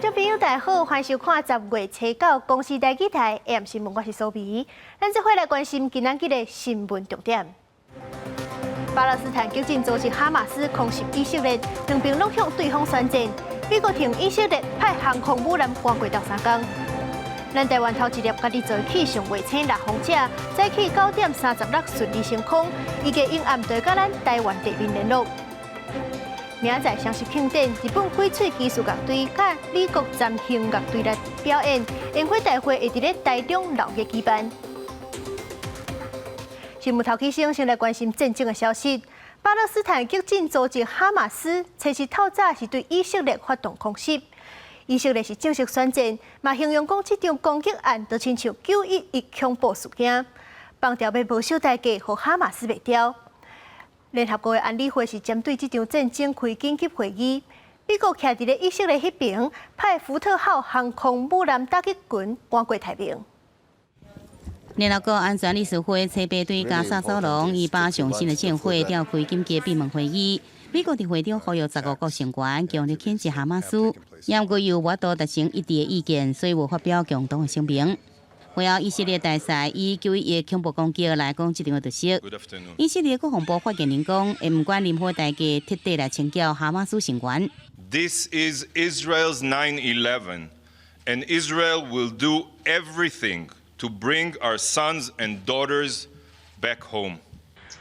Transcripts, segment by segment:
众朋友大家好，欢迎收看10月初9公视台记台 AM 新闻，我是苏眉。咱这回来关心今仔日的新闻重点。巴勒斯坦激进组织哈马斯空袭以色列，两边拢向对方宣战。美国停以色列派航空母舰赶过到3天。咱台湾头一粒家己做起上卫星6号车，早起9点36顺利升空，预计因暗地甲咱台湾地面联络。明仔载双十庆典，日本翡翠技术乐队甲美国暂行乐队来表演，烟火大会会伫咧台中6月举办。新闻头起先来关心战争的消息。巴勒斯坦激进组织哈马斯初一透早是对以色列发动空袭，以色列是正式宣战，嘛形容讲这场攻击案就亲像911恐怖事件，放调要保守代价，和哈马斯袂调。联合国的安理会是针对这场战争开紧急会议，美国徛伫咧以色列迄边，派福特号航空母舰打击群赶过太平洋。联合国安全理事会初八对加沙走廊以巴上新的战火召开紧急闭门会议。美国伫会中呼吁15国成员强烈谴责哈马斯，因为有我都达成一致的意见，所以有发表共同的声明。会后，以色列大使以911恐怖攻击来讲这场的特色。以色列国防部发言人讲，会唔管任何代价，彻底来清剿哈马斯成员。This is Israel's 9/11, and Israel will do everything to bring our sons and daughters back home.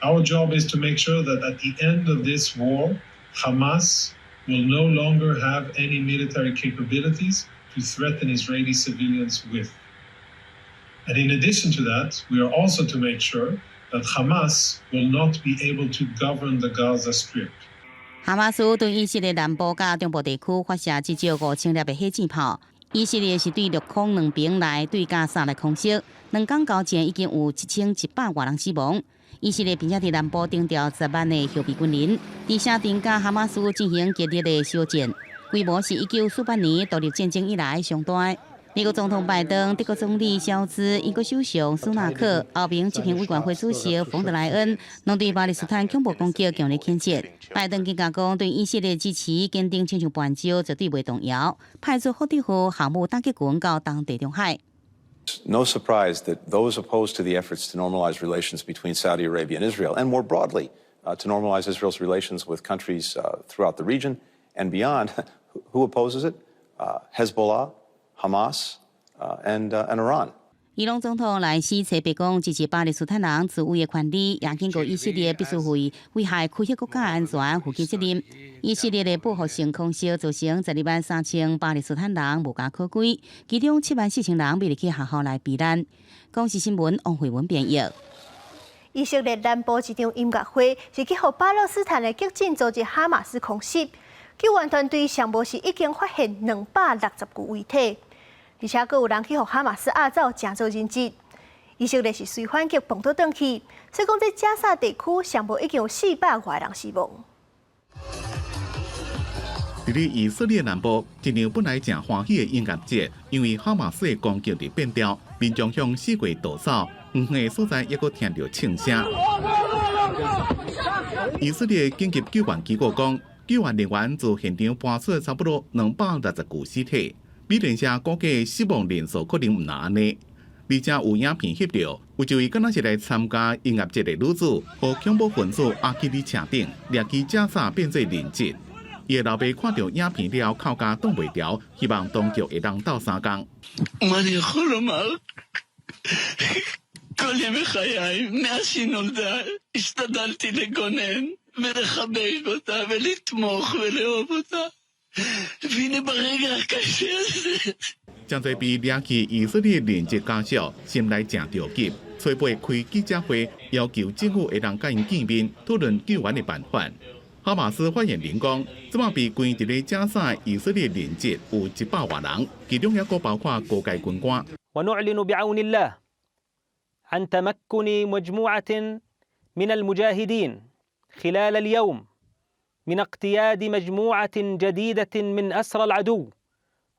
Our job is to make sure that at the end of this war, Hamas will no longer have any military capabilities to threaten Israeli civilians with. And in addition to that, we are also to make sure that Hamas will not be able to govern the Gaza Strip. 哈马斯对以色列南部甲中部地区发射至少5000粒的火箭炮。以色列是对陆空2边来对加沙来空袭，2天交战已经有1100多人死亡。以色列并且伫南部征调10万的后备军人，伫城镇甲哈马斯进行激烈的相战，规模是1948年独立战争以来上大。美国总统拜登、德国总理肖兹、英国首相苏纳克、欧盟执行委员会主席冯德莱恩，拢对巴勒斯坦恐怖攻击强烈谴责。拜登更加讲，对以色列支持坚定亲像伴奏，绝对袂动摇，派出福特号航母打击群到东地中海。No surprise that those opposed to the efforts to normalize relations between Saudi Arabia and Israel, and more broadly, to normalize Israel's relations with countries throughout the region and beyond, who opposes it? Hezbollah, Hamas, and Iran. 伊朗总统莱西初八讲，支持巴勒斯坦人自卫的权利，也警告以色列必须为危害区域国家安全负起责任。以色列的报复性空袭造成123000巴勒斯坦人无家可归，其中74000人被入去学校来避难。公视新闻王慧文编译。以色列南部一场音乐会是去互巴勒斯坦的激进组织哈马斯空袭，救援团队上无是已经发现260具遗体。而且，阁有人去互哈马斯压走，正做人质。以色列是随反击碰倒转去，所以讲在加沙地区上无已经有400多人死亡。伫咧以色列南部，一场本来正欢喜的音乐节，因为哈马斯的攻击而变调，民众向四界逃走，远远所在抑阁听到枪声。以色列紧急救援机构讲，救援人员自现场搬出差不多260具尸体。美联社估计死亡人数可能唔那安尼，而且有影片翕到，有一位敢若是来参加音乐节的女子，和恐怖分子阿基里车顶，掠去加沙变做人质。伊的老爸看到影片了，靠家挡袂牢，希望当局会当斗3天。כל ימי חיי, מאז שהיא נולדה, השתדלתי לגונן ולחבק אותה ולתמוך ולאהוב אותה. והנה ברגע הקשה הזה. 正在被掠去以色列人质家属心内正着急，初八开记者会，要求政府会当甲因见面，讨论救援的办法。哈马斯发言人讲，即马被关伫咧加沙以色列人质有100多人，其中也个包括高阶军官。ونعلن بعون الله عن تمكن مجموعة من المجاهدين خلال اليوم من اقتياد مجموعة جديدة من أسرى العدو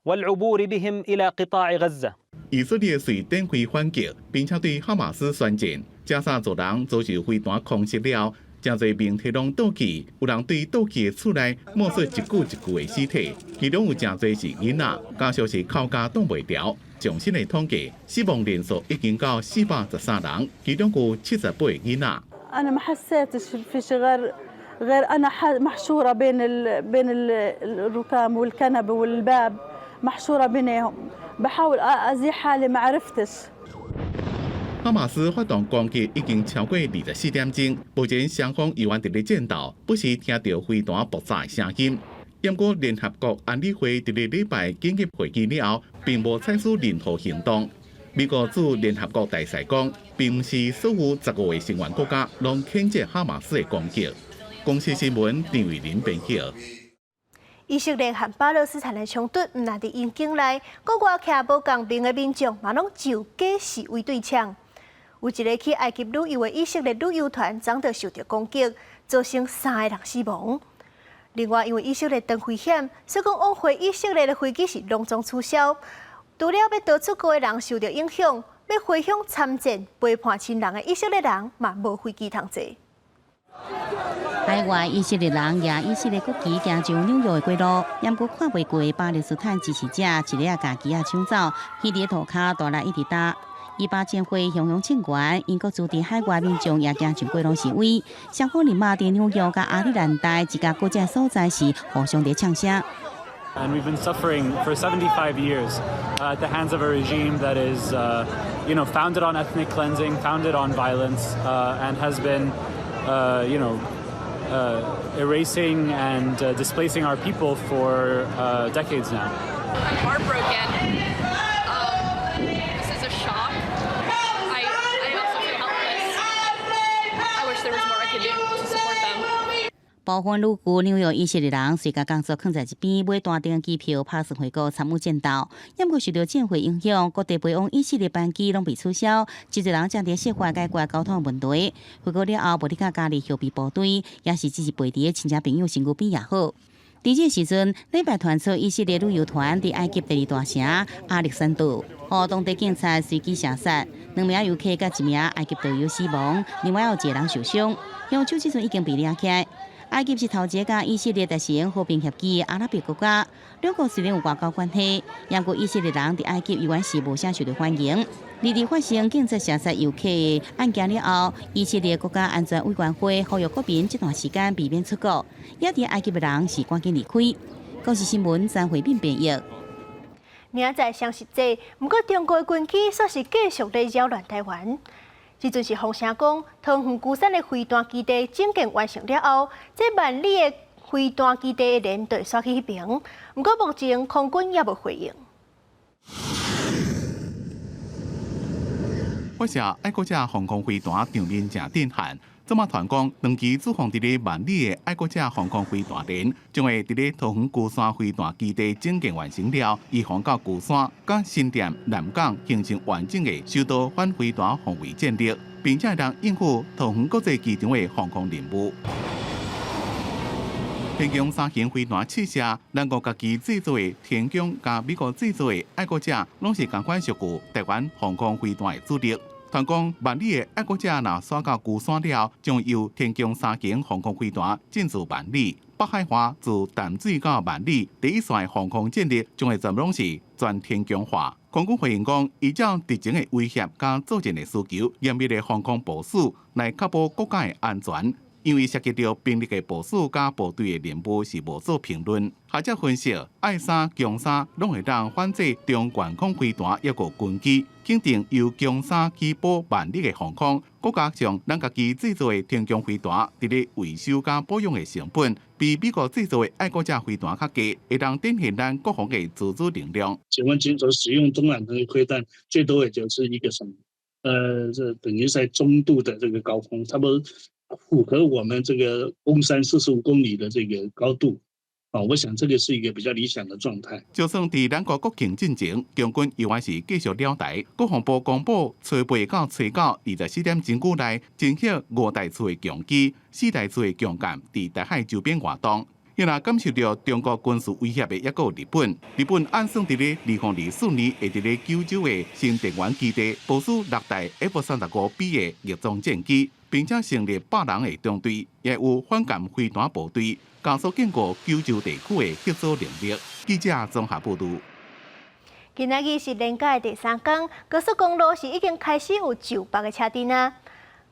والعبور بهم إلى قطاع غزة. 以色列随展开反击，并且对哈马斯宣战。加沙族人遭受飞弹空袭了，真侪名体拢倒去，有人对倒去的厝内冒出一具一具的尸体，其中有真侪是囡仔，家属是哭家挡袂牢。最新的统计，死亡人数已经到413人，其中有78个囡仔。أنا ما حسيتش في شيء غير أنا محشورة بين الركام والكنبة والباب محشورة بينهم بحاول أزيح حالي ما عرفتش。哈马斯发动攻击已经超过24点钟，目前双方依然伫咧战斗，不时听到飞弹爆炸的声音。不过，联合国安理会伫咧礼拜紧急会议了后，并无采取任何行动。美国驻联合国大使讲，并不是所有15个成员国家拢谴责哈马斯的攻击。公司新闻张伟林编辑。以色列和巴勒斯坦的冲突，唔但伫因境内，国外徛无共兵的民众嘛拢就假示为对枪。有一个去埃及旅游的以色列旅游团，遭到受到攻击，造成3个人死亡。另外，因为以色列长危险，所以讲往回以色列的飞机是隆重取消。除了要逃出国的人受到影响，要回乡参战陪伴亲人的以色列人嘛无飞机通坐。海外以色列人也以色列国旗行上纽约的街路，不过看袂过巴勒斯坦支持者一个家己抢走，去伫涂骹大力一直打。以巴战火汹汹庆悬，英国驻地海外民众也行上街路示威。双方立马伫纽约甲亚历兰大一家国际所在时互相伫呛声。And we've been suffering for 75 years at the hands of a regime that is, founded on ethnic cleansing, founded on violence, and has been, erasing and displacing our people for decades now. I'm heartbroken. This is a shock. I also feel helpless. I wish there was more I could do to support them. 部分旅居纽约以色列人随家工作囥在一边，买单程机票拍算回国参与战斗。不过受到战火影响，各地飞往以色列班机拢被取消，真侪人正伫设法解决交通问题。回国了后，无立刻加入后备部队，也是支持陪伫的亲戚朋友身躯边也好。伫这时阵，礼拜传出以色列旅游团伫埃及第2大城亚历山大，互当地警察随机射杀，2名游客甲1名埃及导游死亡，另外有1个人受伤。凶手即阵已经被抓起来。埃及是头一个甲以色列达成和平协议的阿拉伯国家，两国虽然有外交关系，不过以色列人伫埃及依然是无啥受到欢迎。自发生警察射杀游客的案件了后，以色列国家安全委员会呼吁国民这段时间避免出国，也伫埃及的人是赶紧离开。公视新闻张慧敏编译。明仔双十节，不过中国的军机煞是继续在扰乱台湾。即阵是风声讲，桃园鼓山的飞弹基地整建完成了后，这万里的飞弹基地的人就会刷去迄边。不过目前空军也无回应。发射爱国者防空飞弹场面正震撼。这么传讲，2机驻防伫咧万里的爱国者防空飞弹连，将会伫咧桃园鼓山飞弹基地整建完成了，移防到鼓山、甲新店、南港，形成完整的首都反飞弹防卫战力，并且能应付桃园国际机场的防空任务。天宫3型飞弹试射，咱国家己制作的天宫甲美国制作的爱国者，拢是同款属于台湾防空飞弹的主力。传讲万里的爱国者若刷到鼓山了，将由天宫3型防空飞弹进驻万里。北海华自淡水到万里第一线的防空战力，将会全拢是全天宫化。空军回应讲，依照敌情的威胁甲作战的需求，严密的防空部署来确保国家的安全。因为涉及到兵力的部署甲部队的任务是无做评论。学者分析，爱3、强3拢会当反制中远空飞弹抑个军机，肯定由强3起保万里的防空，国家上咱家己制作的天宫飞弹，伫咧维修甲保养的成本，比美国制作的爱国者飞弹较低，会当展现咱国防的自主能量。解放军所使用中远程的飞弹，最多也就是一个什么？这等于在中度的这个高空，差不多符合我们这个峰山45公里的这个高度。我想这个是一个比较理想的状态。就算伫咱国国庆进前，共军依然是继续了台。国防部公布，初8到初9 24点钟久内，侦获5台次的强机、4台次的强舰伫台海周边活动。因若感受到中国军事威胁的，也有日本。日本按算伫咧2024年会伫咧九州的新电源基地部署6台 F-35B 的翼装战机。并且成立100人的中队，也有反舰飞弹部队，加速建构九州地区的协作能力。记者综合报道。今仔日是连假的第3天，高速公路是已经开始有就北的车阵啊。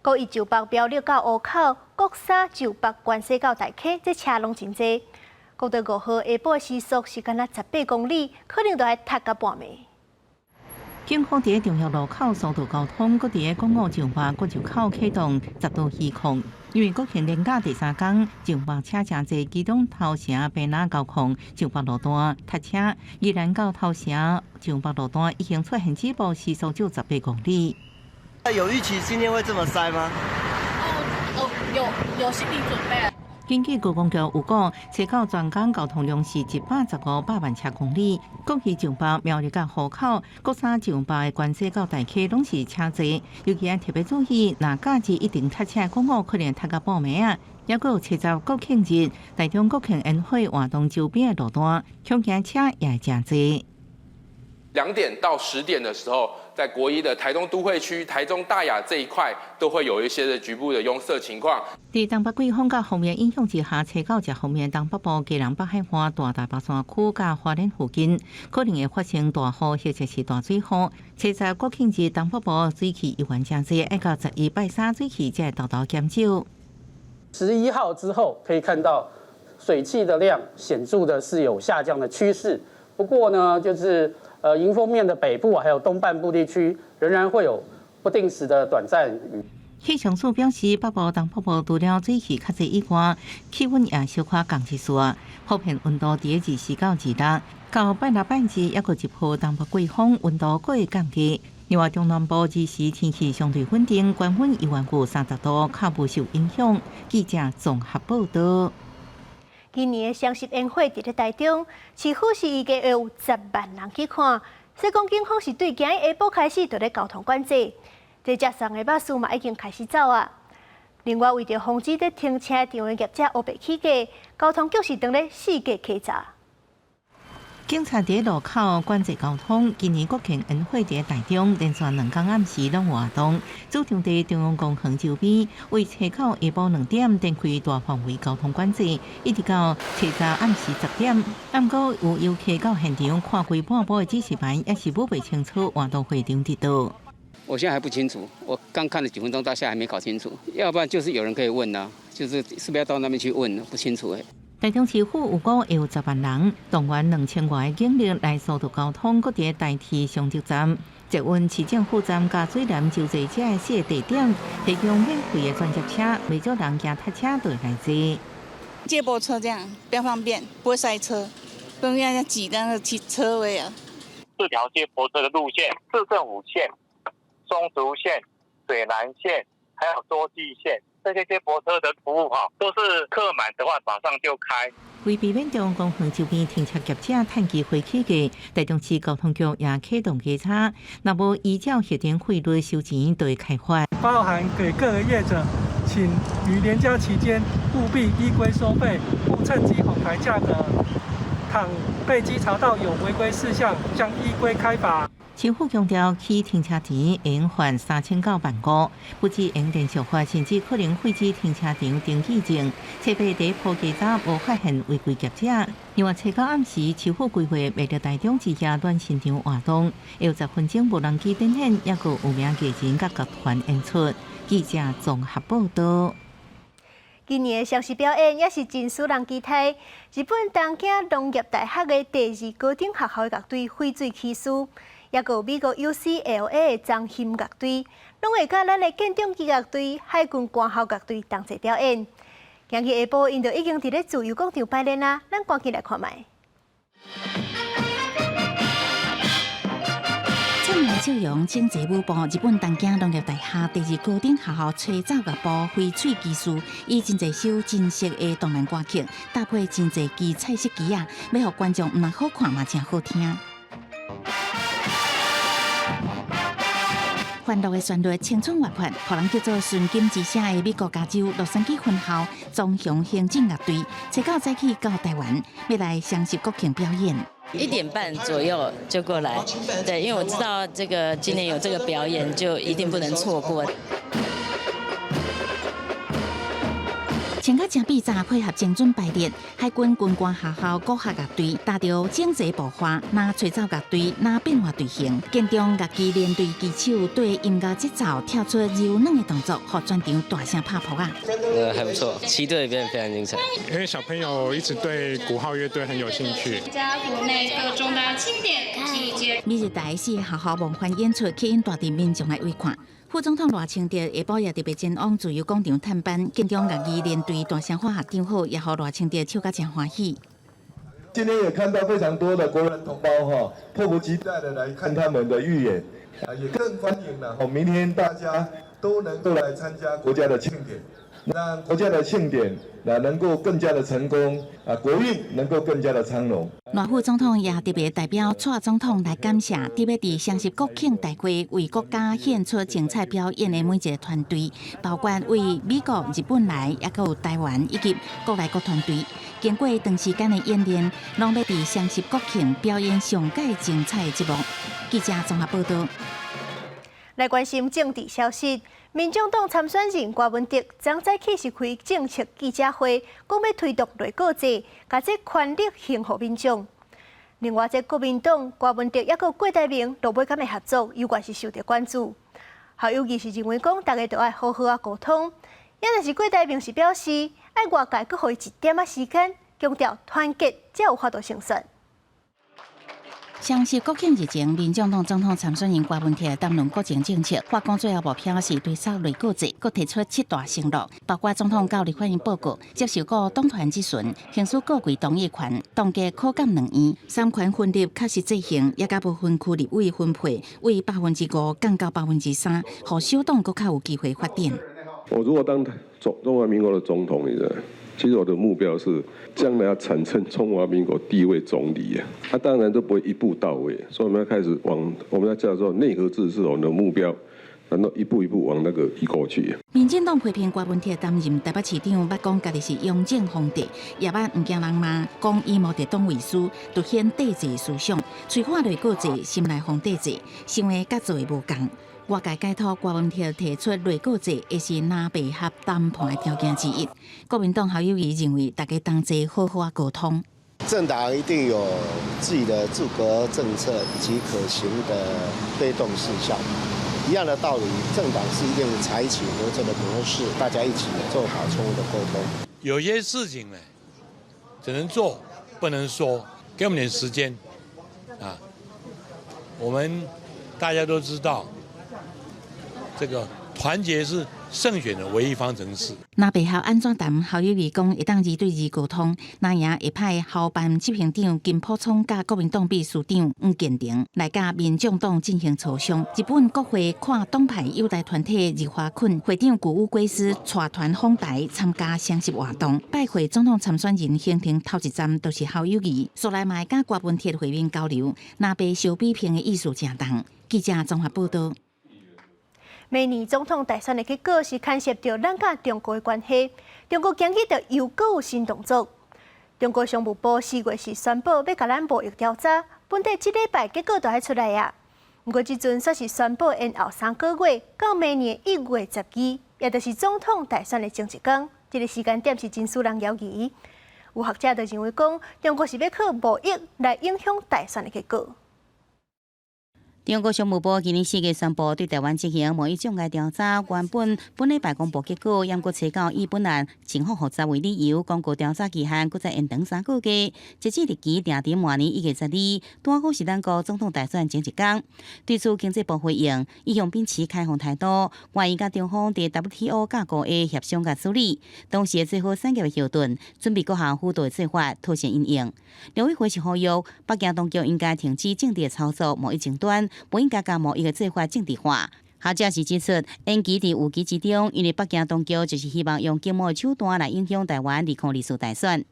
国一就北标六到湖口，国三就北关西到大溪，这车拢真多。国道5号下晡时速是敢若18公里，可能都要塞到半暝。警方伫重要路口速度交通，搁伫港澳就北国就口启动10度预控。因为国庆连假第3天，就北车真侪，机动头城北南交控，就北路段塞车，宜兰到头城就北路段已经出现止步时速就18公里。有预期今天会这么塞吗？有心理准备啊。根据高公局有讲，车到全港交通量是115百万车公里。国去就北苗栗到湖口，国三就北的关西到大溪拢是车多，尤其特别注意，若假日一定塞车，港澳可能塞到半暝啊。也有70国庆日，台中国庆宴会活动周边的路段，恐惊车也真多。2点到10点的时候，在国一的台中都会区、台中大雅这一块，都会有一些的局部的拥塞情况。在东北季风甲风面影响之下，车到这方面东北部、基隆北海岸、大霸山区甲花莲附近，可能会发生大雨或者是大水雨。70国庆日东北部水汽依然真多，到11拜3水汽才会大大减少。11号之后可以看到水汽的量显著的是有下降的趋势，不过呢，就是迎风面的北部还有东半部地区仍然会有不定时的短暂雨。气象署表示，北部、东北部除了水汽较侪以外，气温也小可降一丝，普遍温度伫24到26。到拜六拜日，也有一波东北季风，温度阁会降低。另外，中南部日时天气相对稳定，高温依然有30度，较无受影响。记者综合报道。今年的双十宴会伫咧台中，市府是预计有10万人去看。西贡警方是对今日下晡开始就咧交通管制，这车上的巴士嘛已经开始走啊。另外，为着防止在停车场的业者乌白起价，交通局是当咧4价稽查。警察伫路口管制交通。今年国庆宴会伫台中，连续2天暗时拢活动，主场伫中央公园周边，为车口下晡2点展开大范围交通管制，一直到车早暗时10点。不过有游客到现场看过半部的指示牌，也是摸不清楚活动会场伫倒。我现在还不清楚，我刚看了几分钟，到现在还没搞清楚。要不然就是有人可以问啊，是不是要到那边去问？不清楚哎。台中市府有讲有10万人，动员2000外的警力来疏导交通，搁伫代替上捷站、捷运市政府站、甲水南就坐车的4个地点，提供免费的专接车，未少人行踏车都会来坐。接驳车这样比较方便，不会塞车，不用让人家挤那个车位啊。4条接驳车的路线：市政府线、松竹线、水南线，还有洲际线。这些接驳车的服务都是客满的话马上就开。为避免中央公园周边停车业者趁机会起价，台中市交通局也启动稽查，若无依照协定费率收钱，就会开罚。包含给各个业者，请于连假期间务必依规收费，勿趁机哄抬价格。倘被稽查到有违规事项，将依规开罚。市府强调，起停车钱应罚3000到15000，不止应连续罚，甚至可能废止停车场登记证。设备第一波稽查无发现违规业者。另外，车到暗时，市府规划为了台中之夜暖身场活动，有10分钟无人机展现，也有名艺人甲乐团演出。记者综合报道。今年的双十表演也是真使人期待。日本东京农业大学的第2高等学校乐队翡翠骑士，也有美国 UCLA 的藏翕乐队，拢会甲咱的建中机乐队、海军官校乐队同齐表演。今日下晡，因就已经伫咧自由广场排练啦，咱赶紧来看卖。青年笑容请坐舞步，日本东京农业大学第2高等学校吹奏乐部翡翠技术，以真侪首真实的动漫歌曲，搭配真侪支彩色机啊，要互观众唔但好看嘛，真好听。欢乐的旋律，青春活泼，互人叫做纯金之声的美国加州洛杉矶分校综合行政乐队，初到早起到台湾，要来双十国庆表演。1点半左右就过来，对，因为我知道这个今年有这个表演，就一定不能错过。穿甲真比早，配合精准排列，海军军官学校各学乐队踏着整齐步伐，若吹奏乐队，若变化队形，见中乐器连队击手对音乐节奏跳出柔软的动作，互全场大声拍扑啊！还不错，旗队表演非常精彩。因为小朋友一直对鼓号乐队很有兴趣。参加国内各种的庆典及节。每日台是学校梦幻演出，吸引大地民众来围看。副总统赖清德下晡也特别前往自由广场探班，见中乐器连队大声发合唱好，也互赖清德唱甲真欢喜。今天也看到非常多的国人同胞哈，迫不及待的来看他们的预演，也更欢迎了。明天大家都能够来参加国家的庆典，让国家的庆典能够更加的成功，国运能够更加的昌隆。赖副总统也特别代表蔡总统来感谢特别伫双十国庆大会为国家献出精彩表演的每一个团队，包括为美国、日本来，也有台湾以及国内各团队。经过长时间的演练，拢要伫双十国庆表演上界精彩的节目。记者综合报道。来关心政治消息，民众党参选人郭文哲昨早起是开政策记者会，讲要推动内阁制，把这权力还给民众。另外，这国民党郭文哲也有郭台铭、罗美甘的合作，有关是受到关注。校友义是认为讲，大家都要好好沟通。也但是郭台铭是表示，爱外界搁予伊一点时间，强调团结才有法度胜算。双十国庆日前，民众党总统参选人郭文哲谈论国情政策，发讲最后目标是推出内阁制，佮提出7大承诺，包括总统到立法院报告，接受过党团质询，行使各级同意权，冻结考监2年，3权分立确实执行，也甲部分区立委分配为5%降到3%，互小党佮较有机会发展。我如果当中华民国的总统，其实我的目标是将来要产生中华民国第1位总理他当然都不会一步到位，所以我们要开始我们要叫做内阁制是我们的目标，然后一步一步往那个移过去。民进党批评郭文哲担任台北市长，捌讲家己是雍正皇帝，也捌唔惊人骂，讲以毛泽东为师，凸显帝制思想，催化内阁制，心内皇帝制，想的甲做的无共。外界解读郭文哲提出内阁制，也是拿配合谈判的条件之一。国民党校友谊认为，大家同齐好好沟通。政党一定有自己的治国政策以及可行的推动事项。一样的道理，政党是一定采取合作的模式，大家一起做好充分的沟通。有些事情呢，只能做不能说，给我们点时间我们大家都知道。这个团结是胜选的唯一方程式。那背后安怎谈？校友义讲会当2对2沟通，那也会派校办执行长金溥聪甲国民党秘书长黄建庭来甲民众党进行磋商。日本国会跨党派友台团体日华群会长古屋圭司带团访台参加双十活动，拜会总统参选人行程头一站都是校友义，素来嘛甲郭文哲会面交流，那被小比拼的意思正重。记者综合报道。明年总统大选的结果是牵涉到咱甲中国的关系，中国经济着又搁有新动作。中国商务部4月是宣布要甲咱贸易调查，本地这礼拜结果就还出来啊。不过即阵却是宣布延后3个月，到明年1月12，也就是总统大选的前一天。这个时间点是真使人犹疑。有学者就认为讲，中国是要靠贸易来影响大选的结果。中国商务部今年4月宣布对台湾进行贸易障碍调查，原本礼拜公布结果，ยัง阁找到以本案情况复杂为理由，公告调查期限阁再延长3个月，截止日期定伫明年1月12，拄好是咱国总统大选前一天。对此，经济部回应，伊向秉持开放态度，愿意甲中方伫 WTO 架构的协商甲处理，同时做好产业的后盾，准备各项辅导的做法，妥善应用。刘委会是呼吁，北京当局应该停止政治的操作，贸易争端。不应该将贸易的做法政治化。学者是指出，延期伫有期之中，因为北京当局就是希望用经贸的手段来影响台湾2020次大选。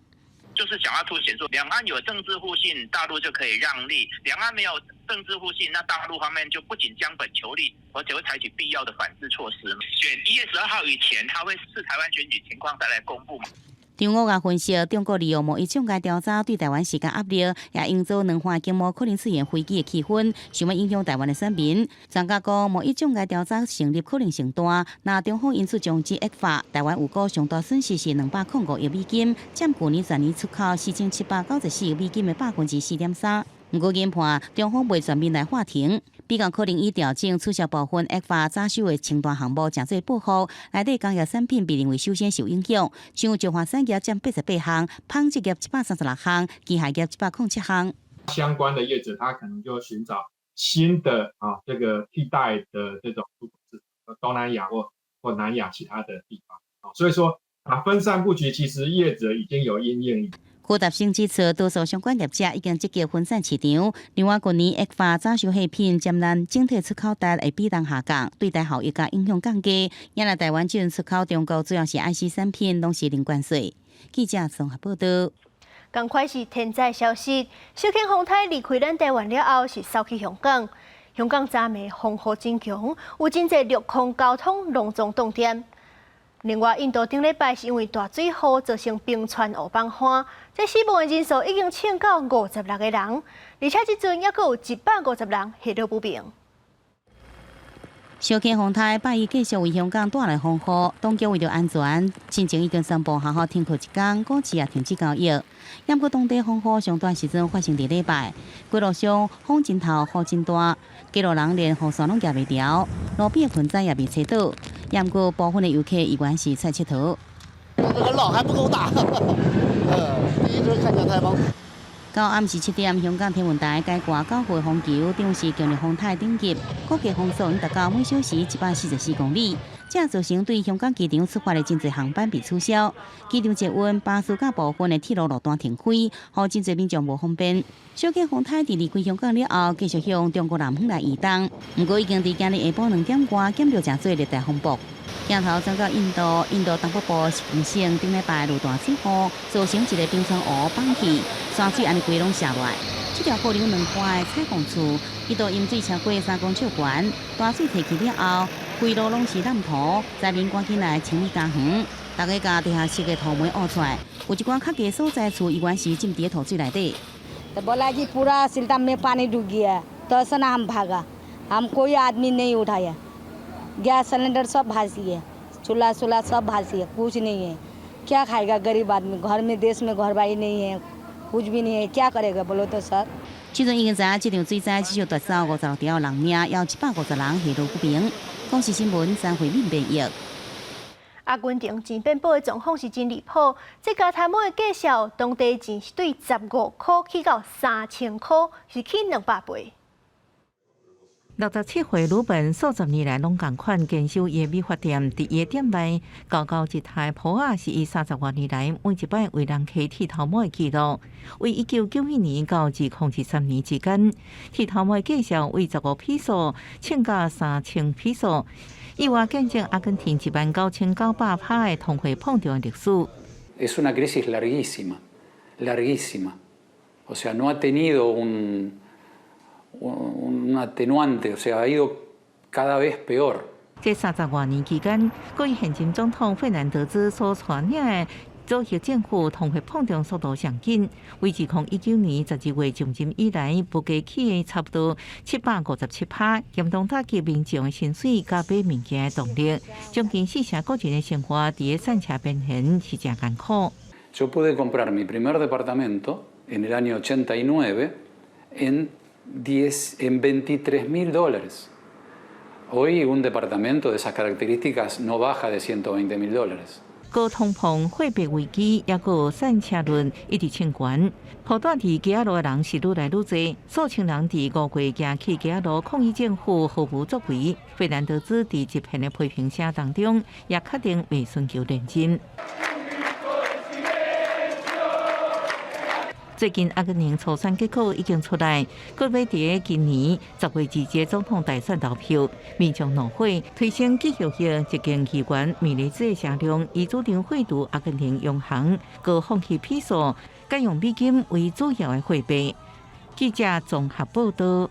就是想要凸显说，两岸有政治互信，大陆就可以让利；两岸没有政治互信，那大陆方面就不仅将本求利，而且会采取必要的反制措施。选1月12号以前，他会视台湾选举情况再来公布嘛。中国也分析，中国利用贸易障碍调查对台湾施加压力，也营造两岸经贸可能出现危机的气氛，想要影响台湾的选民。专家讲，贸易障碍调查成立可能性大，若中方因此将之恶化，台湾有股上大损失是205亿美金，占去年全年出口4794亿美金的4.3%。不过研判，中方未全面来划停，比较可能以调整促销部分恶化早收的清单项目正做报复，内底工业产品被认为首先受影响，像石化产业占88项，纺织业136项，机械业107项。相关的业者他可能就寻找新的这个替代的这种出口市场，东南亚或南亚其他的地方。所以说分散布局，其实业者已经有因应。郭达生指出，多数相关业者已经积极分散市场。另外，去年恶化早收货品占咱整体出口值会比重下降，对台效益甲影响降低。因来台湾即阵出口中国主要是 IC 产品，拢是零关税。记者综合报道。赶快是天灾消息，小犬风台离开咱台湾了后，是扫去香港。香港昨暝风雨真强，有真侪陆空交通隆重冻点。另外，印度顶礼拜是因为大水雨造成冰川湖崩旱，这死亡的人数已经冲到56个人，而且即阵还佫有150人下落不明。小犬风台拜一继续为香港带来风雨，当局为了安全，进前已经宣布好好停课一天，股市也停止交易。不过当地风雨上大时阵发生伫礼拜，街路上风真透，雨真大，街路人连雨伞拢夹袂牢，路边的盆栽也被吹倒。不过部分的游客依然是在佚佗。这个浪还不够大，第一轮看起来太猛。到暗时7点，香港天文台解挂9号风球，当时强烈风台顶级，估计风速已达到每小时144公里，这造成对香港机场出发的真侪航班被取消。机场接运、巴士甲部分的铁路路段停开，互真侪民众无方便。小犬风台伫离开香港了后，继续向中国南方来移动，不过已经伫今日下晡2点外减到真侪热带风暴。镜头转到印度东北部行省顶礼拜路大水雨，造成一个冰川湖崩起，山水安尼规拢下落来。这条河流2块的彩虹柱，伊度淹水超过3公尺悬，大水提起了后，规路拢是烂土，灾民赶紧来清理家园。大家甲地下室的土煤挖出来，有一寡较低所在厝依然是浸伫土水内底。तो बोला कि पूरा सिल्टा में पानी डूब गया तो ऐसा ना हम भागा हम कोई आदमी नहीं उठाया गैस सिलेंडर सब भासी है चूल्हा सब भासी है कुछ नहीं है क्या खाएगा गरीब आदमी घर में देश में घर बारी नहीं है कुछ भी नहीं है क्या करेगा बोलो तो sir 即阵已经知影这场水灾至少夺走56条人命，还有150人下落不明。公视新闻3回面编译。阿根廷钱变薄的状况是真离谱，这家摊位的介绍，当地钱是对15块起到3000块，是起200倍。67岁女本数十年来拢共款坚守伊的美发店，伫伊店内高一台铺仔是伊30多年来每一摆为人客剃头毛的记录。为1991年到2003年之间，剃头毛的介绍为15披索，称价3000披索。意外见证阿根廷19900拍的通货膨胀的历史。Es una crisis larguísima, larguísima. O sea, no ha tenido un atenuante, o sea, ha ido cada vez peor. 这30多年期间，过去现任总统费南德兹所传领的左翼政府通货膨胀速度上紧，为2019年12月上任以来，物价起的差不多757%，严重打击民众的薪水甲买物件的动力，将近4成个人的生活伫咧散车边缘是真艰苦。Yo pude comprar mi primer departamento en el año 89 en $23,000. Hoy un departamento de esas características no baja de $120,000. 高通膨、货币危机，也有散车率一直升悬。抱住伫街路的人是愈来愈多，数千人伫5月行去街路抗议政府毫无作为。费南德兹伫一篇的批评声当中，也确定未寻求认真。最近阿根廷初选结果已经出来，各要伫今年10月2日总统大选投票，民众怒火推升继续一间议员米雷兹的声量，以主张废除阿根廷央行，搁放弃披索，改用美金为主要的货币。记者综合报道。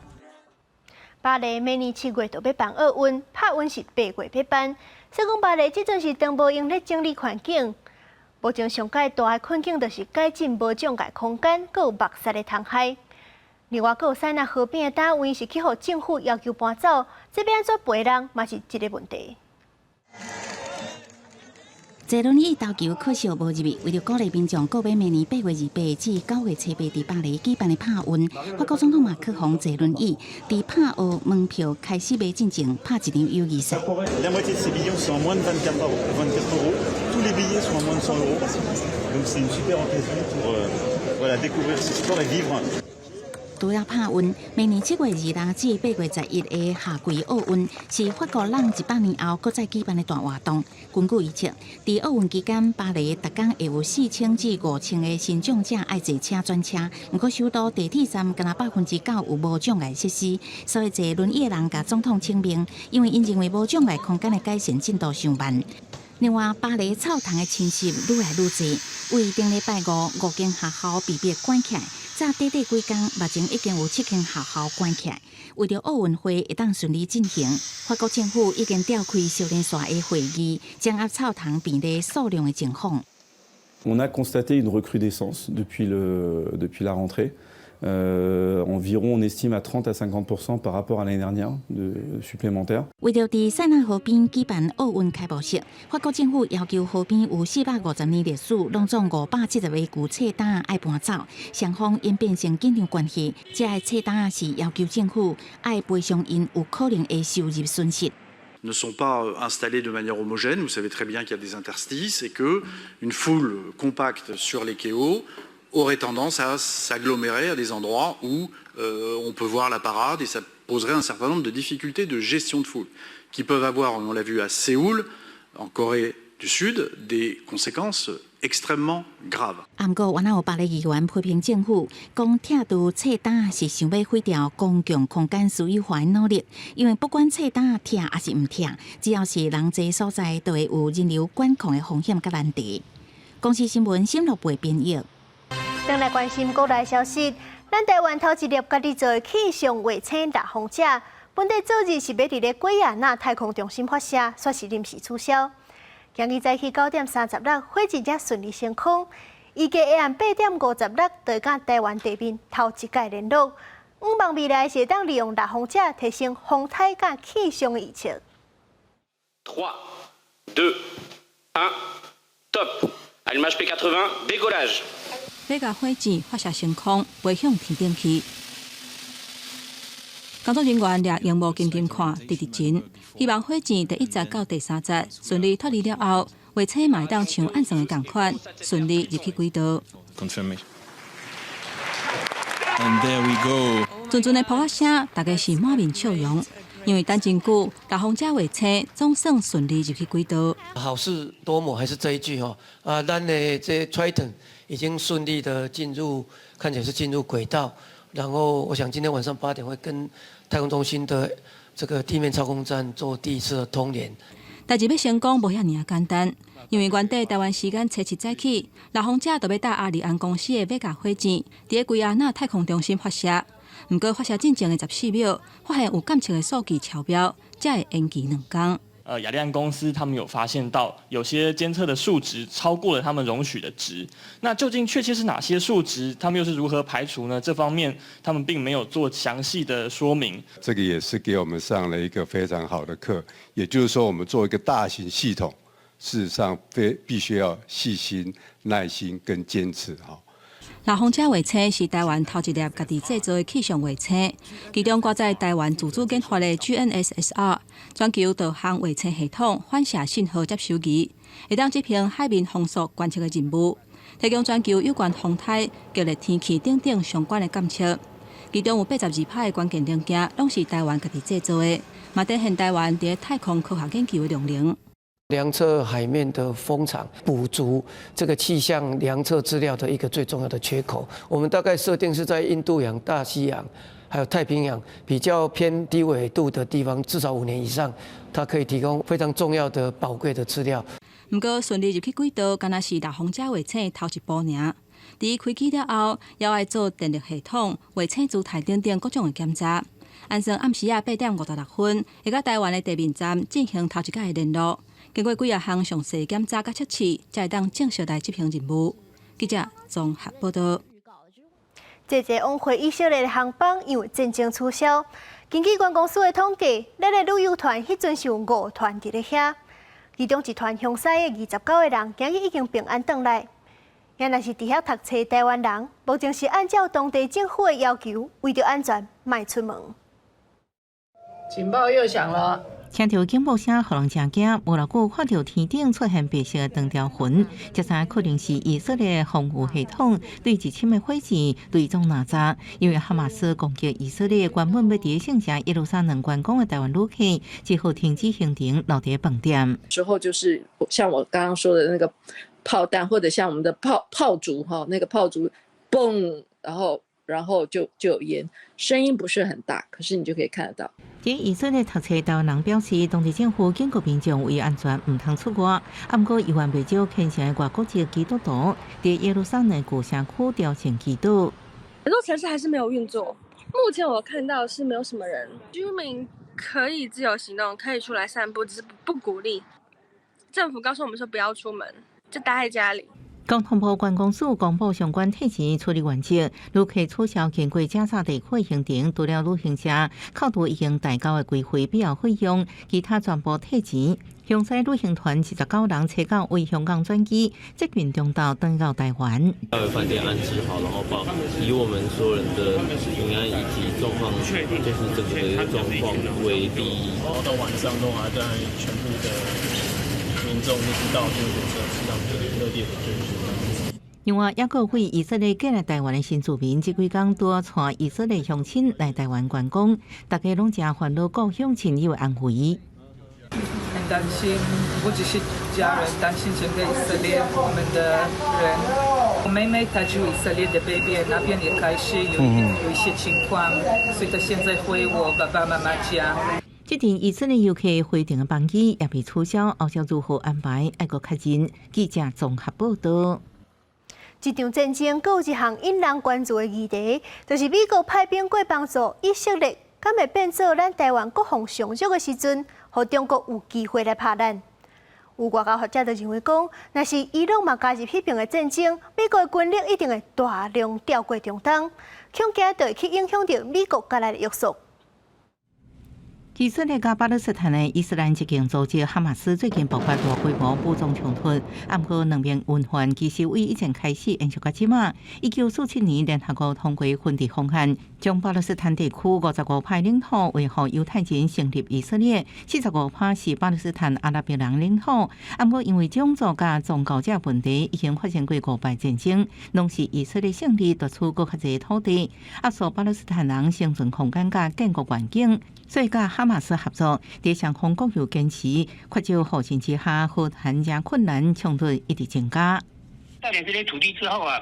巴黎每年7月都要办奥运，帕运是8月要办。所以讲巴黎即阵是当无用咧整理环境。目前上界大的困境就是改进无障碍空间，佮有木塞的通海。另外，佮有西南河边的单位是去互政府要求搬走，这边做陪人嘛是一个问题。坐轮椅投球可惜无入围，为了鼓励民众，告别明年8月28至9月7日伫巴黎举办的帕运，法国总统马克宏坐轮椅，伫帕奥门票开始卖进前拍一场友谊赛。La moitié de ces billets sont en moins de 24 €. Tous les billets sont en moins de 100 €. Donc c'est une super occasion pour découvrir ce sport et vivre. 除了帕运，明年7月26至8月11的夏季奥运是法国人100年后搁再举办的大活动。根据预测，伫奥运期间，巴黎逐天会有4000至5000个新障者爱坐车转车。不过，首都地铁站敢若9%有无障碍设施，所以坐轮椅的人甲总统请命，因为因认为无障碍空间的改善进度上慢。另外，巴黎草堂的侵袭愈来愈济，为顶礼拜5间学校被迫关起来。早短几工，目前已经有7间学校关起来。为了奥运会会当顺利进行，法国政府已经召开少年线的会议，掌握草堂便利数量的情况。On a constaté une recrudescence depuis la rentrée. Environ, on estime à 30 à 50% par rapport à l'année dernière de supplémentaires. 为了伫塞纳河边举办奥运开幕式，法国政府要求河边有450年历史、拢总570个旧册单爱搬走，双方演变成紧张关系。这个册单是要求政府爱赔偿因有可能的收入损失。Ne sont pas installés de manière homogène. Vous savez très bien qu'il y a des interstices et que une foule compacte sur les quais aurait tendance à s'agglomérer à des endroits où on peut voir la parade et ça poserait un certain nombre de difficultés de gestion de foule qui peuvent avoir, on l'a vu à Séoul, en Corée du Sud, des conséquences extrêmement graves. 不过，原来有巴黎议员批评政府，讲拆除册单是想要毁掉公共空间私有化的努力，因为不管册单拆还是唔拆，只要是人济所在，都会有人流管控的风险甲难题。公司新闻新乐部编译。咱来关心国内消息，咱台湾头一粒家己做的气象卫星大风车，本地早日是要伫咧圭亚那太空中心发射，却是临时取消。今日早起9点36，火箭才顺利升空，预计下暗8点56，就甲台湾地面头一届联络。望未来是当利用大风车提升风台甲气象的预测。3, 2, 1, top. Allumage P80, décollage. 要甲火箭发射升空，飞向天顶去。工作人员掠荧幕紧紧看，直前，希望火箭第1节到第3节顺利脱离了后，卫星嘛会当像按算的同款，顺利入去轨道。And there we go. 阵阵的扑克声，大家是满面笑容，因为等真久，大风车卫星总算顺利入去轨道。好事多磨，还是这一句哈咱的这 Triton 已经顺利的进入，看起来是进入轨道。然后我想今天晚上8点会跟太空中心的这个地面操控站做第1次的通联。代志要成功无遐尔简单，因为原底台湾时间7早起，大风车就要搭阿里安公司的马甲火箭，伫圭亚那太空中心发射。不过发射进前的14秒，发现有感测的数据超标，才会延期2天。亚利安公司他们有发现到有些监测的数值超过了他们容许的值，那究竟确切是哪些数值？他们又是如何排除呢？这方面他们并没有做详细的说明。这个也是给我们上了一个非常好的课，也就是说，我们做一个大型系统，事实上必须要细心、耐心跟坚持哈。大风车卫星是台湾头一粒家己制造的气象卫星，其中挂在台湾自主研发的 GNSSR 全球导航卫星系统反射信号接收机，会当执行海面风速观测的任务，提供全球有关风台、剧烈天气等相关的监测。其中有82派的关键零件，拢是台湾家己制造的，嘛体现台湾伫太空科学研究的量能。量测海面的风场，补足这个气象量测资料的一个最重要的缺口。我们大概设定是在印度洋、大西洋，还有太平洋比较偏低纬度的地方，至少5年以上，它可以提供非常重要的宝贵的资料。不过顺利入去轨道，敢若是大风车卫星头一步尔。伫开机了后，也要做电力系统、卫星姿态等各种的检查。按算暗时8点56分，会甲台湾的地面站进行头一届的联络。经过几项详细检查甲测试，才会当正式来执行任务。记者综合报道。这节往回以色列的航班因为战争取消，根据观光署的统计，咱的旅游团迄阵是有5团伫咧遐，其中一团向西的29个人，今日已经平安回来。原来是伫遐读册的台湾人，目前是按照当地政府的要求，为着安全，卖出门。警报又响了。听到警报声，互人真惊。无偌久，看到天顶出现白色的长条云，才知可能是以色列防务系统对入侵的火箭对中哪查。因为哈马斯攻击以色列，原本要伫圣城耶路撒冷观光的台湾旅客，只好停止行程，留伫饭店。之后就是像我刚刚说的那个炮弹，或者像我们的炮竹哈，那个炮竹嘣，然后就有烟，声音不是很大，可是你就可以看得到。在以色列读册台湾人表示，当地政府警告民众为安全唔通出外。不过，伊原未少虔诚的外国籍基督徒在耶路撒冷古城区雕像祈祷。很多城市还是没有运作，目前我看到是没有什么人，居民可以自由行动，可以出来散步，只是不鼓励。政府告诉我们说不要出门，就待在家里。交通部观光署公布相关退钱处理原则，旅客取消经过检查地区行程，除了旅行社扣除已经代交的规费必要费用，其他全部退钱。向西旅行团29人车到为香港转机，捷运中岛登到台湾。到饭店安置好，然后以我们所有人的平安以及状况，就是整个的一个状况为第一。然后到晚上都还在全部的民众一直到救护车，让这个热烈的追逐。另外，也有为以色列寄来台湾的新住民，这几天都带以色列乡亲来台湾观光，大家拢真烦恼故乡亲友的安危。很担心，不只是家人，担心整个以色列我们的人。我妹妹她住以色列的北边，那边也开始有一些情况，所以她现在回我爸爸妈妈家。这阵以色列游客回程的班机也被取消，后续如何安排？爱国确认。记者综合报道。这场战争，还有一项引人关注的议题，就是美国派兵过帮助以色列，敢会变做咱台湾国防上弱的时阵，互中国有机会来拍咱？有外交学者就认为讲，若是伊朗嘛加入迄边的战争，美国的军力一定会大量调过中东，恐惊就会去影响到美国带来的约束。以色列甲巴勒斯坦的伊斯兰激进组织哈马斯最近爆发大规模武装冲突，不过两边运患其实为以前开始延续到即马。1947年联合国通过分地方案，将巴勒斯坦地区55派领土为予犹太人成立以色列，45派是巴勒斯坦阿拉伯人领土。不过因为种族甲宗教者问题，已经发生过5摆战争，拢是以色列胜利夺取更较侪土地，压缩巴勒斯坦人生存空间甲建国环境。所以，甲哈马斯合作，在双方各有坚持，缺少互信之下，和谈加困难，冲突一直增加。占领这些土地之后啊，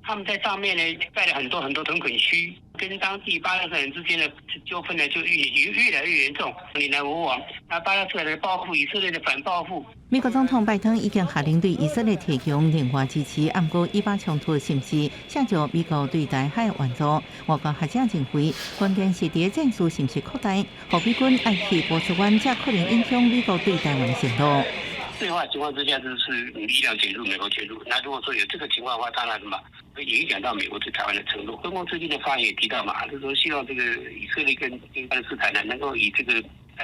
他们在上面呢盖了很多屯垦区，跟当地巴勒斯坦人之间的纠纷呢就越来越严重，你来我往。那巴勒斯坦的报复，以色列的反报复。美国总统拜登已经下令对以色列提供另外支持，不过以巴冲突是不是下着美国对台海的援助？外交学者认为，关键是第一战术是不是扩大，何美军爱去波斯湾，才可能影响美国对台湾的行动。最坏情况之下，就是力量介入，美国介入。那如果说有这个情况的话，当然什么会影响到美国对台湾的承诺。中共最近的发言也提到嘛，就是说希望这个以色列跟巴勒斯坦呢，能够以这个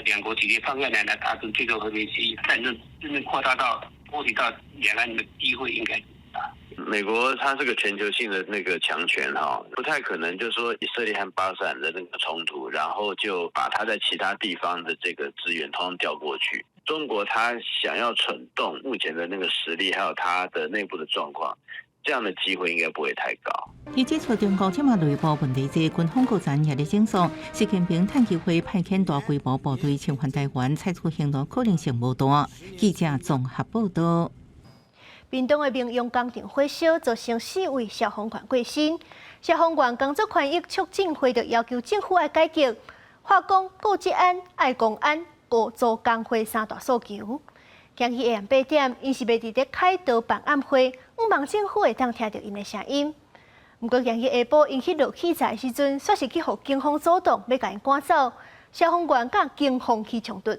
两国解决方案来达成最终和平协议。战争真正扩大到波及到两岸的机会应该大。美国它是个全球性的那个强权哈，不太可能就是说以色列和巴勒斯坦的那个冲突，然后就把它在其他地方的这个资源通通调过去。中国它想要蠢动目前的那个实力，还有它的内部的状况，这样的机会应该不会太高。伊指出，中国即马内部问题多，军方国战也在整肃，习近平趁机会派遣大规模部队侵犯台湾，采取行动可能性无大。记者综合报道。屏东的民用工厂火烧，造成4位消防员过身。消防员工作权益促进会就要求政府要改革化工、顾职安、爱公安、合作工会3大诉求。今日下暗8点，因是要伫咧开道办暗会，希望政府会当听到因的声音。不过今日下晡引起落器材时阵，煞是去互警方阻挡，要甲因赶走。消防员甲警方起冲突。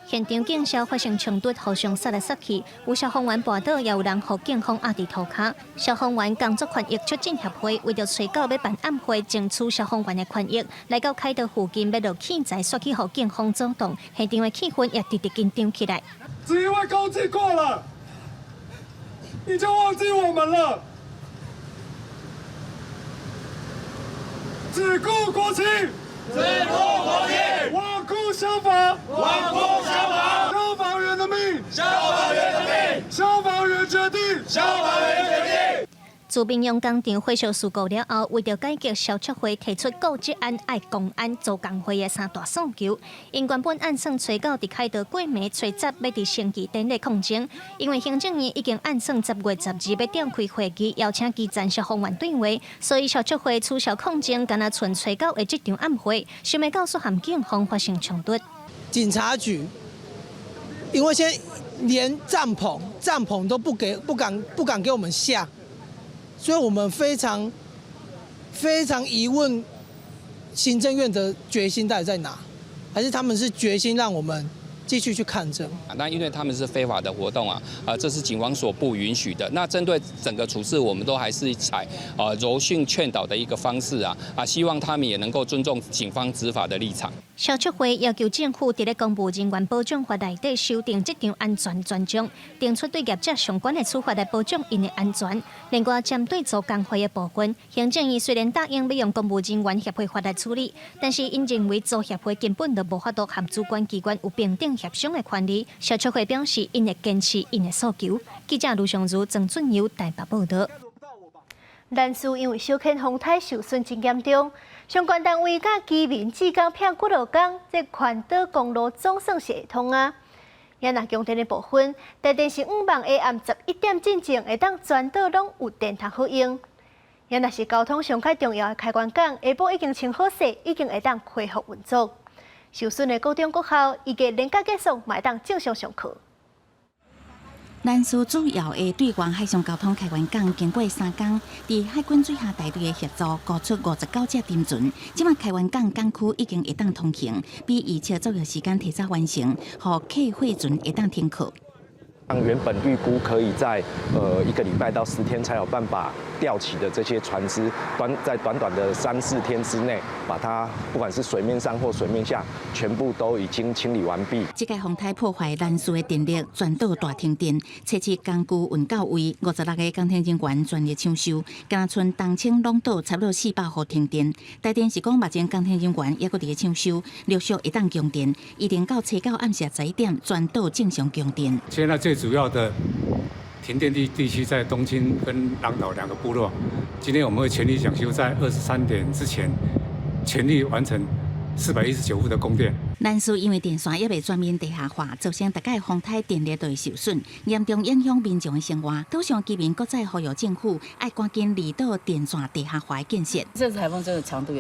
现场警消发生冲突，互相杀来杀去，有消防员跋倒，也有人互警方压伫涂骹。消防员工作权益促进协会为着催告要办暗会，争取消防员的权益，来到凯道附近要落器材，刷起互警方阻挡，现场的气氛也直直紧张起来。只因为攻击过了，你就忘记我们了？只顾国旗，只顾国旗，罔顾消防，罔顾消防，消防员的命，消防员的命，消防员决定，消防员决定。自民用工厂火烧事故了后，为着改革消促会提出告治安、爱公安、做工会的三大诉求。因原本按算催告伫凯道过暝初10要伫升旗典礼抗争，因为行政院已经按算10月12要展开会议，邀请基层消防员对话，所以消促会取消抗争，敢若剩催告的这场暗会，想要告诉和警方发生冲突。警察局因为现在连帐篷都不敢给我们下。所以我们非常疑问，行政院的决心到底在哪？还是他们是决心让我们继续去抗争？那因为他们是非法的活动啊，这是警方所不允许的。那针对整个处置，我们都还是采柔训劝导的一个方式啊，希望他们也能够尊重警方执法的立场。消促会要求政府伫咧公务人员保障法内底修订这场安全专章，定出对业者相关的处罚来保障因的安全。另外，针对做工会的部分，行政院虽然答应要用公务人员协会法来处理，但是因认为做协会根本就无法度和主管机关有平等协商的权利。消促会表示，因会坚持因的诉求。记者卢尚如、郑俊尧台北报道。南市因为小坑风台受损真严重，相关单位甲居民至今骗几落工，这环岛公路总算是会通啊。也那强电的部分，大概是5万下暗11点进前会当全岛拢有电通好用。也那是交通上较重要的开关港，下晡已经清好势，已经会当恢复运作。受损的高中国校，预计年假结束，会当正常上课。南苏主要的对外海上交通开关港，经过3天，伫海军水下大队的协助，雇出59只沉船。即马开关港港区已经会当通行，比预测作业时间提早完成，互客货船会当停靠。原本预估可以在1个礼拜到10天才有办法调起的这些船只，在短短的3、4天之内，把它不管是水面上或水面下，全部都已经清理完毕。这个风台破坏南苏的电力，全岛大停电，测试工具运到位，56个工程人员全力抢修，甘村、东清拢岛差不多400户停电。台电是讲目前工程人员也搁伫咧抢修，陆续会当供电，一定到初9暗时11点，全岛正常供电。现在最主要的停电地区在东清跟朗岛2个部落，今天我们会全力抢修，在23点之前全力完成419户的供电。南苏因为电线也未全面地下化，造成大概风台电力都会受损，严重影响民众的生活。岛上居民搁再呼吁政府爱赶紧离岛电线地下化的建设。这次台风真的强度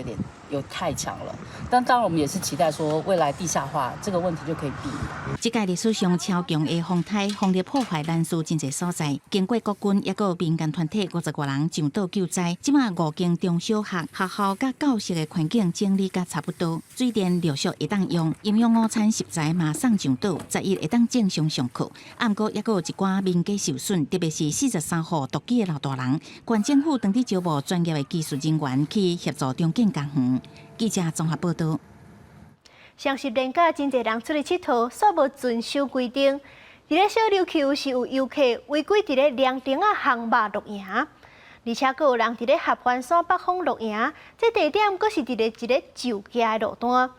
有太强了，但当然我们也是期待说未来地下化这个问题就可以避免。这届历史上超强的风台，风力破坏南苏真侪所在，经过国军也有民间团体50多人上岛救灾。即马5间中小学学校甲教室的环境整理甲差不多，水电陆续会当用。营养午餐食材马上上岛，11会当正常上课。暗过也有一寡民家受损，特别是43户独居的老大人。县政府当地招募专业的技术人员去协助重建工园。记者综合报道。双十连假真侪人出去佚佗，煞无遵守规定。伫咧小琉球是有游客违规伫咧凉亭啊烘肉露营，而且阁有人伫咧合欢山北方露营，这地点阁是伫咧一个旧家的路段。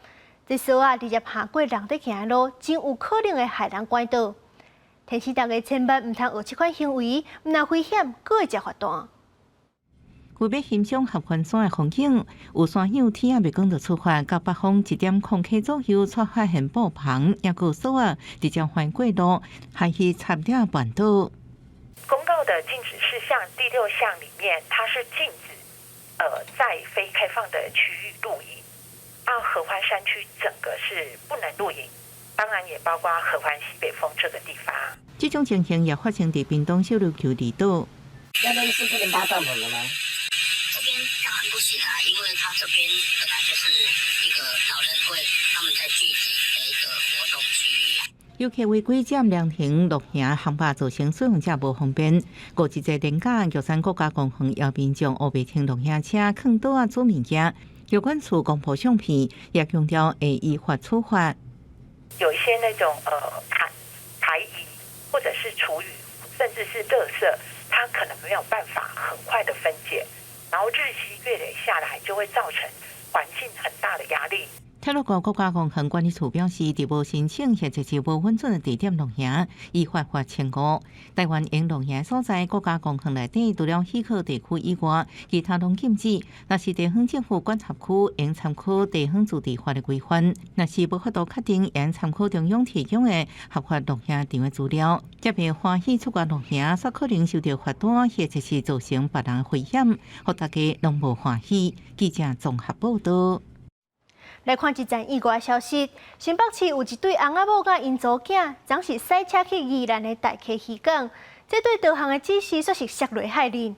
这时啊，直接爬过人在行的路，真有可能会害人拐倒。提醒大家千万唔通学这款行为，唔但危险，阁会食罚单。为要欣赏合欢山的风景，有山友天也未讲就出发，到北方1点0刻左右出发现布棚，也有所啊直接环过路，还去插点半岛。公告的禁止事项第6项里面，它是禁止在非开放的区域露营。合欢山区整个是不能露营，当然也包括合欢西北风这个地方。这种情形也发生在屏东小琉球离岛。那边是不能搭帐篷的吗？这边当然不行啊，因为它这边本来就是一个老人会他们在聚集的一个活动区域啊。游客违规占凉亭落行航坝，造成使用者无方便。过一个年假，玉山国家公园邀民众乌白天落行车放倒啊煮物件。有关处公布相片，也强调会依法处罚。有一些那种台遗或者是厨余，甚至是垃圾，它可能没有办法很快的分解，然后日积月累下来，就会造成环境很大的压力。泰鲁阁国家公园管理处表示，伫无申请或者是无允准的地点落行，依法罚1,500。台湾用落行所在国家公园内底，除了许可地区以外，其他拢禁止。若是地方政府管辖区，应参考地方自治法的规范；若是无法度确定，应参考中央提供的合法落行场的资料。接被欢喜出国落行，煞可能受到罚单，或者是造成别人危险，互大家拢无欢喜。记者综合报道。来看一站意外消息，新北市有一对翁仔某甲因祖囝，总是赛车去宜兰的大溪渔港，这对导航的指示说是涉落海里。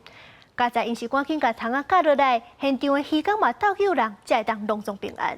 加在因是赶紧甲窗仔架落来，现场的渔港嘛斗救人，才会当隆重平安。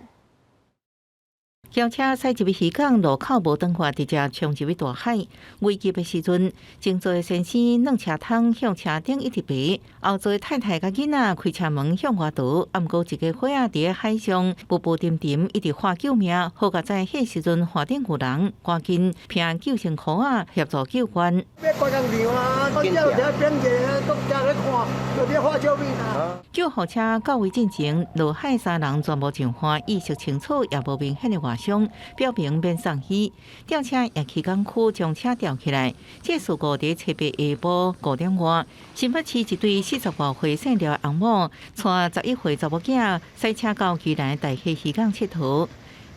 轿车驶入渔港路口无等话，直接冲入大海。危急的时阵，前座的先生弄车窗向车顶一直爬，后座的太太甲囡仔开车门向外逃。毋过一个伙仔伫海上步步沉沉，一直喊救命。好在在迄时阵岸顶有人，赶紧拼救生裤啊协助救援。要关工场啊，到时候在边个国家咧看，就咧喊救命啊！救护车到位进前，落海3人全部上岸，意识清楚，也无明显的外伤，表明免送医。吊车也起工区将车吊起来。这事故伫七八下晡5点外，新北市一对40多岁姓廖的翁某，带11岁查某囝驶车到宜兰大溪渔港佚佗，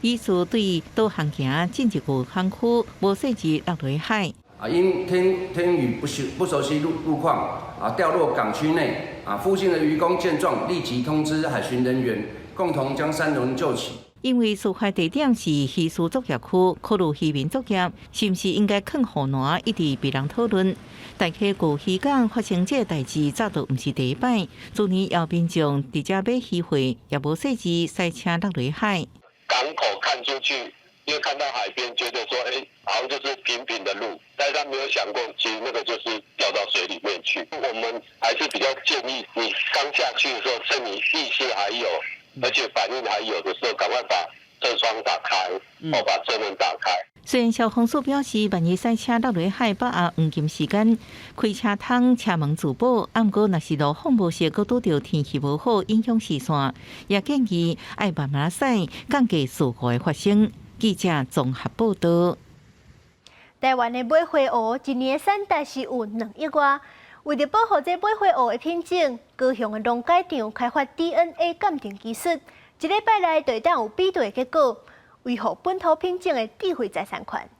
疑似对导航行进入古坑区，无设置落落海。因天雨不熟悉路况掉落港区内附近的渔工见状，立即通知海巡人员，共同将3人救起。因为事发地点是渔事作业区，考虑渔民作业是毋是应该放河南，一直被人讨论。大溪旧渔港发生这代志，早都毋是第一摆。去年姚民众伫遮买鱼货，也无设置赛车落落海。港口看出去，因为看到海边，觉得说，好像就是平平的路，但是他没有想过，其实那个就是掉到水里面去。我们还是比较建议，你刚下去的时候，趁你意识还有，而且反应还有的时候，赶快把车窗打开，或把车门打开。虽然消防署表示，万一赛车落落海，把握黄金时间开车窗、车门自保，毋过若是路况无适，佮拄到天气无好，影响视线，也建议爱慢慢驶，降低事故的发生。记者综合报道。台湾的买花鹅一年的产值是有2亿外。为了保护这买花鹅的品种，高雄的农改场开发 DNA 鉴定技术，一礼拜内就会当有比对的结果，维护本土品种的智慧财产权。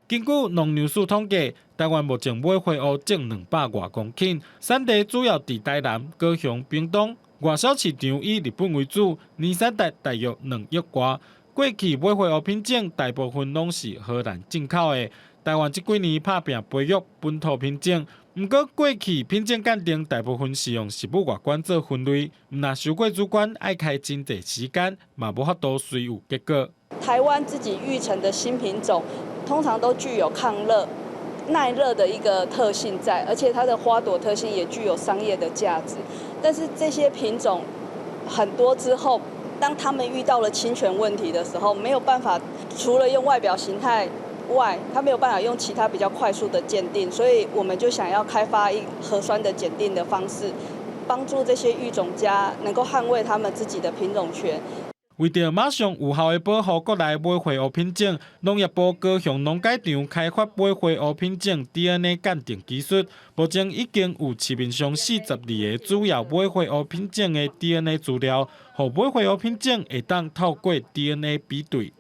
根据农粮署统计，台湾目前买花鹅种200多公顷，产地主要伫台南、高雄、屏东，外销市场以日本为主，年产值大约2亿外。过去买花鹅品种大部分拢是荷兰进口的，台湾这几年打拼培育本土品种。不过过去品种鉴定大部分是用食物外观做分类，若收过主管爱开真济时间，嘛无法度随有结果。台湾自己育成的新品种，通常都具有抗热、耐热的一个特性在，而且它的花朵特性也具有商业的价值。但是这些品种很多之后，当他们遇到了侵权问题的时候，没有办法，除了用外表形态外，它没有办法用其他比较快速的鉴定，所以我们就想要开发核酸的检定的方式，帮助这些育种家能够捍卫他们自己的品种权。为着马上有效的保护国内买花鹅品种，农业部高雄农改场开发买花鹅品种 DNA 鉴定技术，目前已经有市面上42个主要买花鹅品种的 DNA 资料，让买花鹅品种会当透过 DNA 比对。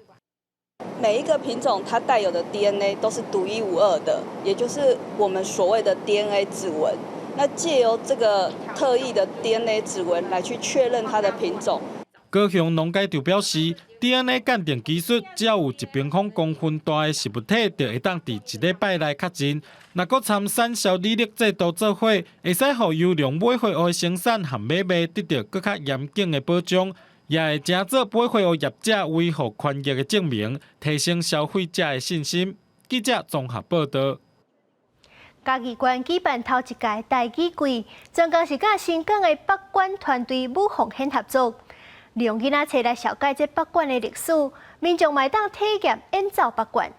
每一个品种它带有的 DNA 都是独一无二的，也就是我们所谓的 DNA 指纹。那借由这个特异的 DNA 指纹来去确认它的品种。高雄农改场表示， DNA 鉴定技术只要有1平方公分大的实物体，就会当伫1礼拜内确认。若搁参产销履历制度做伙，会使互优良买货屋生产和买卖得到更较严谨的保障，也会正做买货屋业者维护权益的证明，提升消费者的信心。记者综合报道。嘉义县举办头一届台语季，专工是甲新港的北管团队武凤显合作。利用囡仔册来了解这北管的历史，民众嘛当体验演奏北管。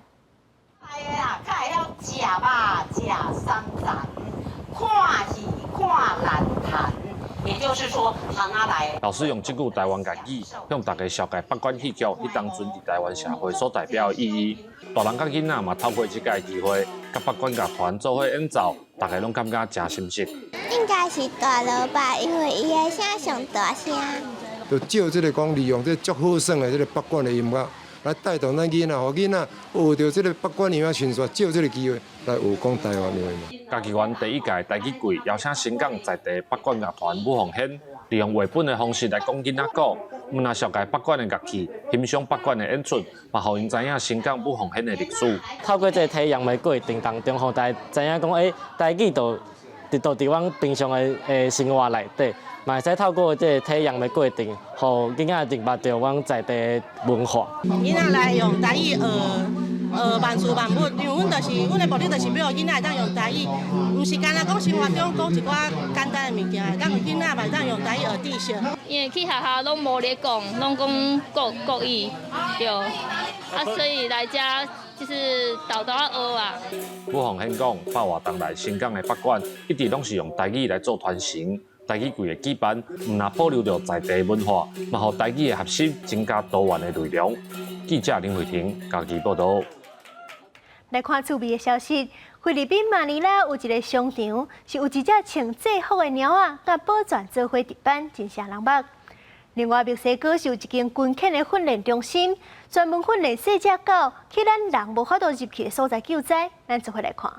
哎呀，较会晓食肉、食三层，看戏、看蓝坛，也就是说，行啊来。老师用这句台湾谚语，向大家了解北管戏剧迄当阵伫台湾社会所代表的意义。大人甲囡仔嘛透过这个机会，甲北管乐团做伙演奏，大家拢感觉真深刻。应该是大佬吧，因为伊的声上大声。就借这个讲利用这足好耍的这个北管的音乐，来带动咱囡仔，互囡仔学到这个北管音乐传说，借这个机会来学讲台湾话嘛。嘉义县第一届台语季邀请新港在地北管乐团武凤显，利用绘本的方式来讲囡仔故，唔那了解北管的乐器，欣赏北管的演出，嘛，互因知影新港武凤显的历史。透过这个体验的过程当中，互大家知影讲，台语就伫阮平常的生活内底。嘛会使透过这个体验的过程，互囡仔明白到阮在地的文化。囡仔来用台语学万事万物，因为阮的目的就是要囡仔会当用台语，毋是干那讲生活中讲一寡简单的物件，让囡仔会当用台语学知识。因为去学校拢无咧讲，拢讲国语，对，所以来遮就是豆豆学啊。武凤显讲，百外当来新港的北管，一直拢是用台语来做传承。台语季的举办，唔但保留着在地文化，嘛，互台语的学习增加多元的内容。记者林慧婷，嘉义报道。来看趣味的消息，菲律宾马尼拉有一个商场，是有一只穿制服的猫仔，甲保全做伙值班，真正人目。另外，墨西哥是有一间军犬的训练中心，专门训练细只狗去咱人无法度入去的所在救灾。咱做伙来看。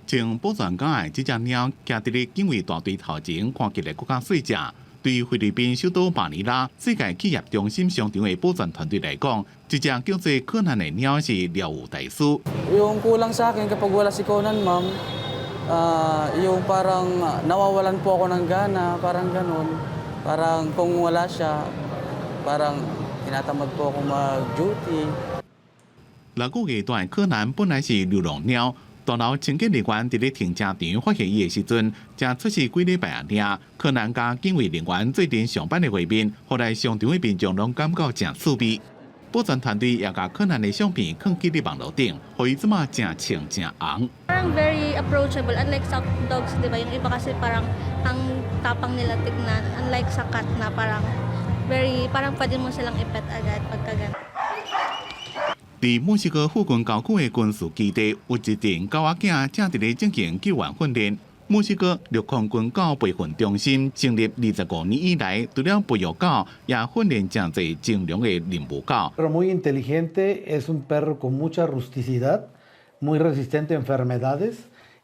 穿保全狗的这只猫，徛伫咧警卫大队头前，看起来更加细只。对菲律宾首都马尼拉世界企业中心商场的保全团队来讲，这只叫做柯南的猫是了无大师。Yung kulang sa akin kapag wala si Conan, ma'am, yung parang nawawalan po ako ng gana, parang ganun. Parang kung wala siya, parang tinatamad po ako mag-duty. 6个月大的柯南本来是流浪猫。大楼清洁人员伫咧停车场发现伊的时阵，正出事几礼拜啊！柯南甲警卫人员做阵上班的会面，后来商场的民众拢感觉真趣味。保全团队也甲柯南的相片放伫咧网络顶，互伊即马真清真红。Parang very approachable, unlike sa dogs, di ba? Yung iba kasi parang ang tapang nila tignan, unlike sa cat na parang pwede mo silang ipet agad pagkagan. 伫墨西哥附近郊区的军事基地，有一阵狗仔囝正伫咧进行救援训练。墨西哥陆空军狗培训中心成立25年以来，除了培育狗，也训练真侪精良的任务狗。Pero muy inteligente, es un perro con mucha rusticidad, muy resistente a enfermedades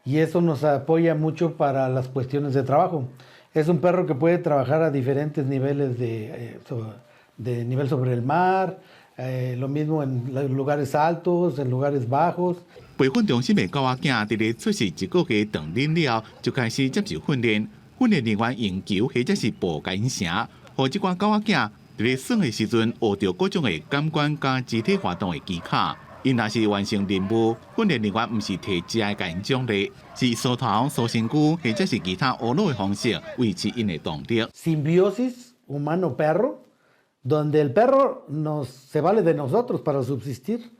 y eso nos apoya mucho para las cuestiones de trabajo. Es un perro que puede trabajar a diferentes niveles de nivel sobre el mar. Lo mismo en lugares altos, en lugares bajos. 培训中心的狗仔囝伫咧出世1个月长龄了，就开始接受训练。训练人员用球或者是布甲因绳，互即款狗仔囝伫咧耍的时阵学到各种的感官甲肢体活动的技巧。因若是完成任务，训练人员毋是摕食的甲因奖励，是梳头、梳身躯或者是其他娱乐的方式维持因的动力。Simbiosis humano-perro.Donde el perro se vale de nosotros para subsistir,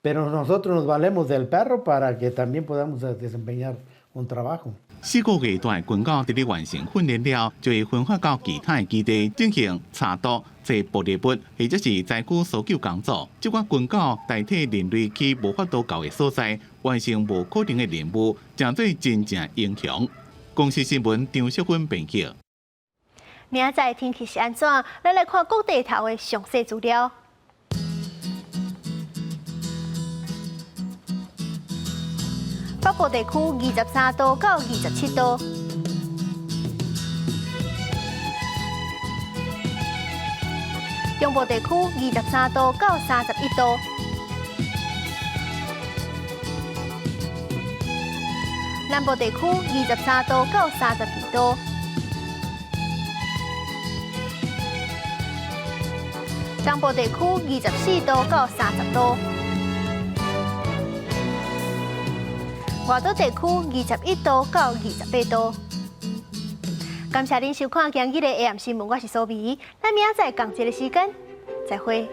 pero nosotros nos valemos del perro para que también podamos desempeñar un trabajo. 4个月大的军狗伫咧完成训练了，就会分发到其他的基地进行查毒、做玻璃物或者是灾区搜救工作。这款军狗代替人类去无法度到的所在，完成无可能的任务，真做真正英雄。公司新闻张淑芬编辑。明仔载天气是安怎？咱来看各地头的详细资料。北部地区23度到27度，中部地区23度到31度。南部地区23度到32度，中部地区24度到30度，外岛地区21度到28度。感谢您收看今日的 AM 新闻，我是苏美，咱明仔载同一个时间再会。